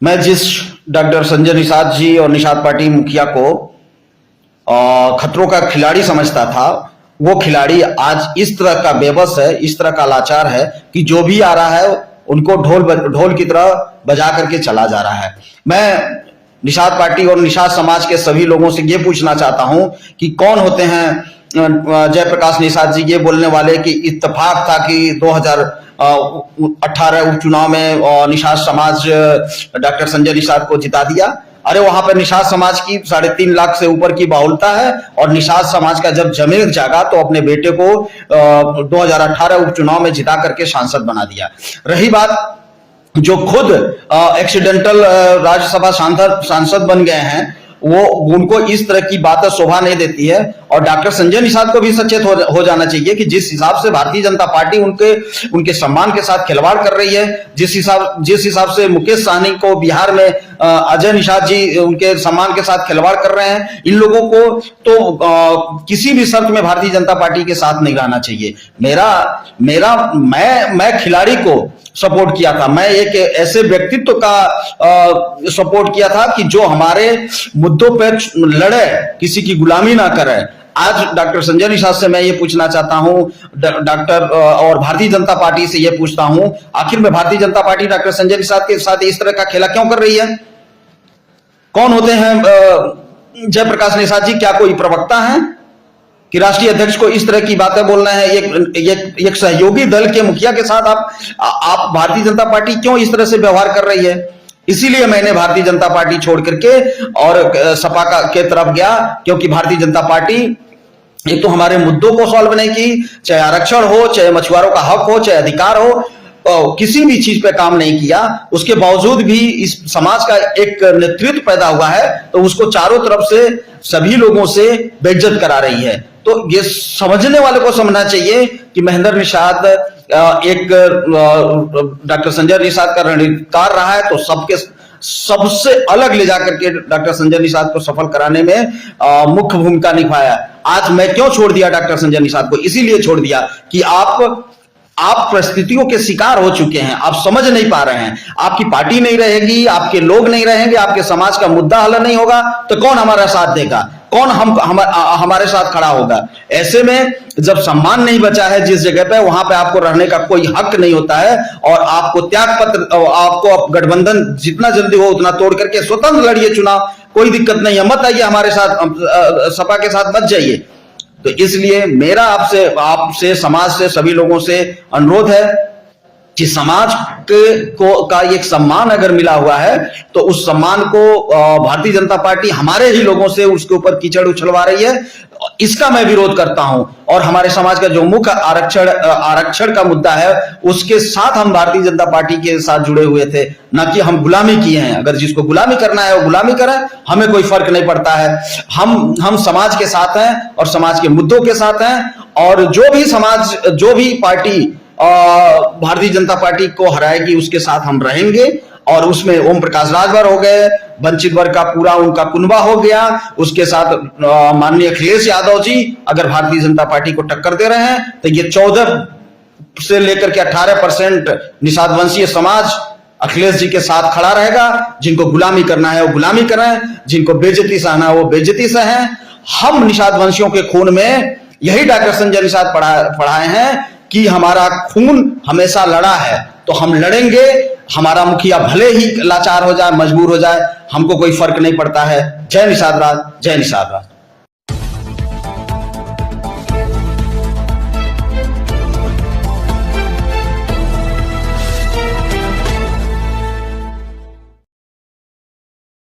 मैं जिस डॉक्टर संजय निषाद जी और निषाद पार्टी मुखिया को खतरों का खिलाड़ी समझता था, वो खिलाड़ी आज इस तरह का बेबस है, इस तरह का लाचार है कि जो भी आ रहा है उनको ढोल की तरह बजा करके चला जा रहा है। मैं निषाद पार्टी और निषाद समाज के सभी लोगों से ये पूछना चाहता हूं कि कौन होते हैं जयप्रकाश निषाद जी ये बोलने वाले कि इत्तेफाक था कि 2018 उपचुनाव में निषाद समाज डॉक्टर संजय निषाद को जिता दिया। अरे वहां पर निषाद समाज की 3.5 लाख से ऊपर की बाहुलता है और निषाद समाज का जब जमीर जागा तो अपने बेटे को 2018 उपचुनाव में जिता करके सांसद बना दिया। रही बात जो खुद एक्सीडेंटल राज्यसभा सांसद बन गए हैं, वो उनको इस तरह की बातें शोभा नहीं देती है। और डॉक्टर संजय निषाद को भी सचेत हो जाना चाहिए कि जिस हिसाब से भारतीय जनता पार्टी उनके सम्मान के साथ खिलवाड़ कर रही है, जिस हिसाब से मुकेश सहनी को बिहार में अजय निषाद जी उनके सम्मान के साथ खिलवाड़ कर रहे हैं, इन लोगों को तो किसी भी शर्त में भारतीय जनता पार्टी के साथ नहीं रहना चाहिए। मैं खिलाड़ी को सपोर्ट किया था, मैं एक ऐसे व्यक्तित्व का सपोर्ट किया था कि जो हमारे मुद्दों पे लड़े, किसी की गुलामी ना करे। आज डॉक्टर संजय निषाद से मैं ये पूछना चाहता हूं, डॉक्टर और भारतीय जनता पार्टी से ये पूछता हूं, आखिर में भारतीय जनता पार्टी डॉक्टर संजय निषाद के साथ इस तरह का खेला क्यों कर रही है? कौन होते हैं जयप्रकाश निषाद जी? क्या कोई प्रवक्ता है कि राष्ट्रीय अध्यक्ष को इस तरह की बातें बोलना है? एक सहयोगी दल के मुखिया के साथ आप भारतीय जनता पार्टी क्यों इस तरह से व्यवहार कर रही है? इसीलिए मैंने भारतीय जनता पार्टी छोड़ करके और सपा के तरफ गया, क्योंकि भारतीय जनता पार्टी एक तो हमारे मुद्दों को सॉल्व नहीं की, चाहे आरक्षण हो, चाहे मछुआरों का हक हो, चाहे अधिकार हो, किसी भी चीज पे काम नहीं किया। उसके बावजूद भी इस समाज का एक नेतृत्व पैदा हुआ है तो उसको चारों तरफ से सभी लोगों से बेइज्जत करा रही है। तो ये समझने वाले को समझना चाहिए कि महेंद्र निषाद एक डॉक्टर संजय निषाद का रणनीतिकार रहा है, तो सबसे अलग ले जाकर के डॉक्टर संजय निषाद को सफल कराने में मुख्य भूमिका निभाया। आज मैं क्यों छोड़ दिया डॉक्टर संजय निषाद को? इसीलिए छोड़ दिया कि आप परिस्थितियों के शिकार हो चुके हैं, आप समझ नहीं पा रहे हैं। आपकी पार्टी नहीं रहेगी, आपके लोग नहीं रहेंगे, आपके समाज का मुद्दा हल नहीं होगा तो कौन हमारा साथ देगा? कौन हमारे साथ खड़ा होगा? ऐसे में जब सम्मान नहीं बचा है जिस जगह पे, वहां पे आपको रहने का कोई हक नहीं होता है और आपको त्याग पत्र, आपको गठबंधन जितना जल्दी हो उतना तोड़ करके स्वतंत्र लड़िए चुनाव, कोई दिक्कत नहीं है। मत आइए हमारे साथ, सपा के साथ मत जाइए। तो इसलिए मेरा आपसे समाज से सभी लोगों से अनुरोध है कि समाज का एक सम्मान अगर मिला हुआ है तो उस सम्मान को भारतीय जनता पार्टी हमारे ही लोगों से उसके ऊपर कीचड़ उछलवा रही है। इसका मैं विरोध करता हूं और हमारे समाज का जो मुख्य आरक्षण का मुद्दा है उसके साथ हम भारतीय जनता पार्टी के साथ जुड़े हुए थे, ना कि हम गुलामी किए हैं। अगर जिसको गुलामी करना है वो गुलामी करे, हमें कोई फर्क नहीं पड़ता है। हम समाज के साथ हैं और समाज के मुद्दों के साथ हैं और जो भी पार्टी भारतीय जनता पार्टी को हराएगी उसके साथ हम रहेंगे। और उसमें ओम प्रकाश राजभर हो गए, वंचित वर्ग का पूरा उनका कुनबा हो गया, उसके साथ माननीय अखिलेश यादव जी अगर भारतीय जनता पार्टी को टक्कर दे रहे हैं तो ये 14 से लेकर के 18% निषाद वंशीय समाज अखिलेश जी के साथ खड़ा रहेगा। जिनको गुलामी करना है वो गुलामी करें, जिनको बेइज्जती सहना है वो बेइज्जती सहें। हम निषाद वंशियों के खून में यही डॉक्टर संजय निषाद पढ़ाए हैं कि हमारा खून हमेशा लड़ा है तो हम लड़ेंगे। हमारा मुखिया भले ही लाचार हो जाए, मजबूर हो जाए, हमको कोई फर्क नहीं पड़ता है। जय निषाद राज, जय निषाद राज।